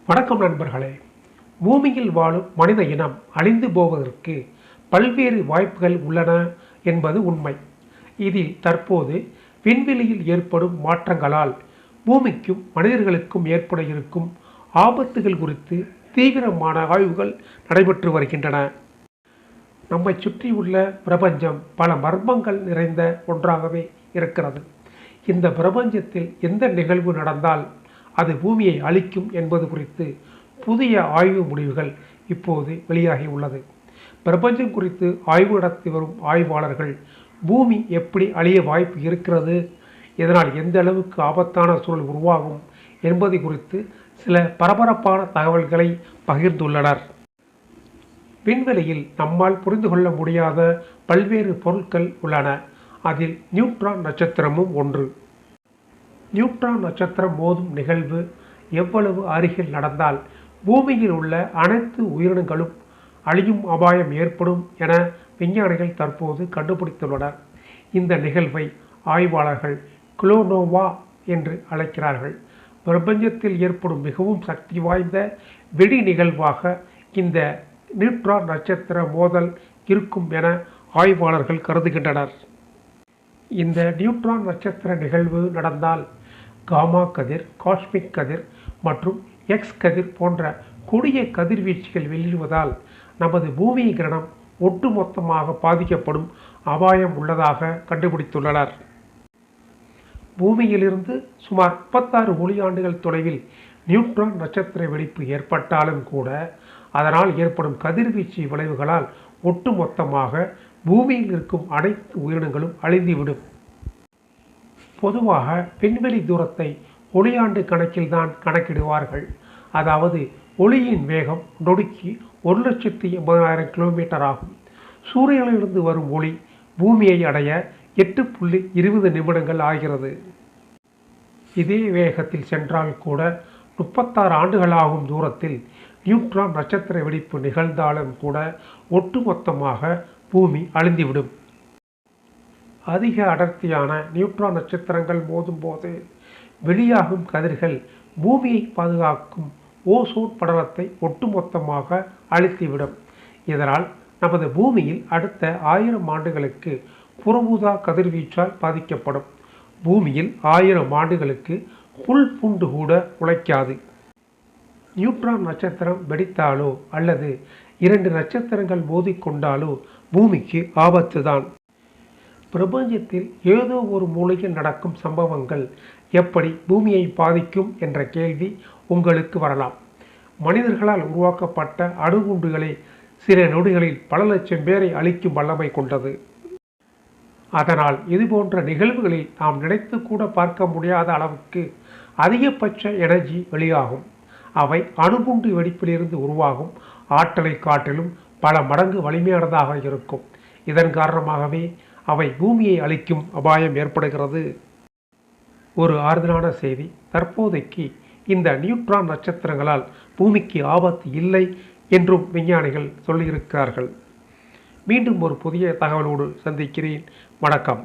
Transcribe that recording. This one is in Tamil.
வணக்கம் நண்பர்களே. பூமியில் வாழும் மனித இனம் அழிந்து போவதற்கு பல்வேறு வாய்ப்புகள் உள்ளன என்பது உண்மை. இதில் தற்போது விண்வெளியில் ஏற்படும் மாற்றங்களால் பூமிக்கும் மனிதர்களுக்கும் ஏற்பட இருக்கும் ஆபத்துகள் குறித்து தீவிரமான ஆய்வுகள் நடைபெற்று வருகின்றன. நம்மை சுற்றியுள்ள பிரபஞ்சம் பல மர்மங்கள் நிறைந்த ஒன்றாகவே இருக்கிறது. இந்த பிரபஞ்சத்தில் எந்த நிகழ்வு நடந்தால் அது பூமியை அழிக்கும் என்பது குறித்து புதிய ஆய்வு முடிவுகள் இப்போது வெளியாகி உள்ளது. பிரபஞ்சம் குறித்து ஆய்வு நடத்தி வரும் ஆய்வாளர்கள் பூமி எப்படி அழிய வாய்ப்பு இருக்கிறது, இதனால் எந்த அளவுக்கு ஆபத்தான சூழல் உருவாகும் என்பது குறித்து சில பரபரப்பான தகவல்களை பகிர்ந்துள்ளனர். விண்வெளியில் நம்மால் புரிந்து கொள்ள முடியாத பல்வேறு பொருட்கள் உள்ளன. அதில் நியூட்ரான் நட்சத்திரமும் ஒன்று. நியூட்ரான் நட்சத்திரம் மோதும் நிகழ்வு எவ்வளவு அருகில் நடந்தால் பூமியில் உள்ள அனைத்து உயிரினங்களும் அழியும் அபாயம் ஏற்படும் என விஞ்ஞானிகள் தற்போது கண்டுபிடித்துள்ளனர். இந்த நிகழ்வை ஆய்வாளர்கள் கிலோனோவா என்று அழைக்கிறார்கள். பிரபஞ்சத்தில் ஏற்படும் மிகவும் சக்தி வாய்ந்த வெடி நிகழ்வாக இந்த நியூட்ரான் நட்சத்திர மோதல் இருக்கும் என ஆய்வாளர்கள் கருதுகின்றனர். இந்த நியூட்ரான் நட்சத்திர நிகழ்வு நடந்தால் காமா கதிர், காஸ்மிக் கதிர் மற்றும் எக்ஸ் கதிர் போன்ற கொடிய கதிர்வீச்சுகள் வெளியிடுவதால் நமது பூமி கிரகணம் ஒட்டுமொத்தமாக பாதிக்கப்படும் அபாயம் உள்ளதாக கண்டுபிடித்துள்ளனர். பூமியிலிருந்து சுமார் 36 ஒளியாண்டுகள் தொலைவில் நியூட்ரான் நட்சத்திர வெடிப்பு ஏற்பட்டாலும் கூட அதனால் ஏற்படும் கதிர்வீச்சு விளைவுகளால் ஒட்டுமொத்தமாக பூமியில் இருக்கும் அனைத்து உயிரினங்களும் அழிந்துவிடும். பொதுவாக விண்வெளி தூரத்தை ஒளியாண்டு கணக்கில் தான் கணக்கிடுவார்கள். அதாவது ஒளியின் வேகம் நொடிக்கு 1,80,000 கிலோமீட்டர் ஆகும். சூரியனிலிருந்து வரும் ஒளி பூமியை அடைய 8.20 நிமிடங்கள் ஆகிறது. இதே வேகத்தில் சென்றால் கூட 36 ஆண்டுகள் ஆகும் தூரத்தில் நியூட்ரான் நட்சத்திர வெடிப்பு நிகழ்ந்தாலும் கூட ஒட்டுமொத்தமாக பூமி அழிந்துவிடும். அதிக அடர்த்தியான நியூட்ரான் நட்சத்திரங்கள் மோதும் போது வெளியாகும் கதிர்கள் பூமியை பாதுகாக்கும் ஓசோன் படலத்தை ஒட்டுமொத்தமாக அழித்துவிடும். இதனால் நமது பூமியில் அடுத்த 1000 ஆண்டுகளுக்கு புறஊதா கதிர்வீச்சால் பாதிக்கப்படும். பூமியில் 1000 ஆண்டுகளுக்கு புல் பூண்டு கூட உழைக்காது. நியூட்ரான் நட்சத்திரம் வெடித்தாலோ அல்லது 2 நட்சத்திரங்கள் மோதிக்கொண்டாலோ பூமிக்கு ஆபத்துதான். பிரபஞ்சத்தில் ஏதோ ஒரு மூலையில் நடக்கும் சம்பவங்கள் எப்படி பூமியை பாதிக்கும் என்ற கேள்வி உங்களுக்கு வரலாம். மனிதர்களால் உருவாக்கப்பட்ட அணுகுண்டுகளை சில நொடிகளில் பல லட்சம் பேரை அழிக்கும் வல்லமை கொண்டது. அதனால் இதுபோன்ற நிகழ்வுகளில் நாம் நினைத்து கூட பார்க்க முடியாத அளவுக்கு அதிகபட்ச எனர்ஜி வெளியாகும். அவை அணுகுண்டு வெடிப்பிலிருந்து உருவாகும் ஆற்றலை காட்டிலும் பல மடங்கு வலிமையானதாக இருக்கும். இதன் காரணமாகவே அவை பூமியை அழிக்கும் அபாயம் ஏற்படுகிறது. ஒரு ஆறுதலான செய்தி, தற்போதைக்கு இந்த நியூட்ரான் நட்சத்திரங்களால் பூமிக்கு ஆபத்து இல்லை என்றும் விஞ்ஞானிகள் சொல்லியிருக்கிறார்கள். மீண்டும் ஒரு புதிய தகவலோடு சந்திக்கிறேன். வணக்கம்.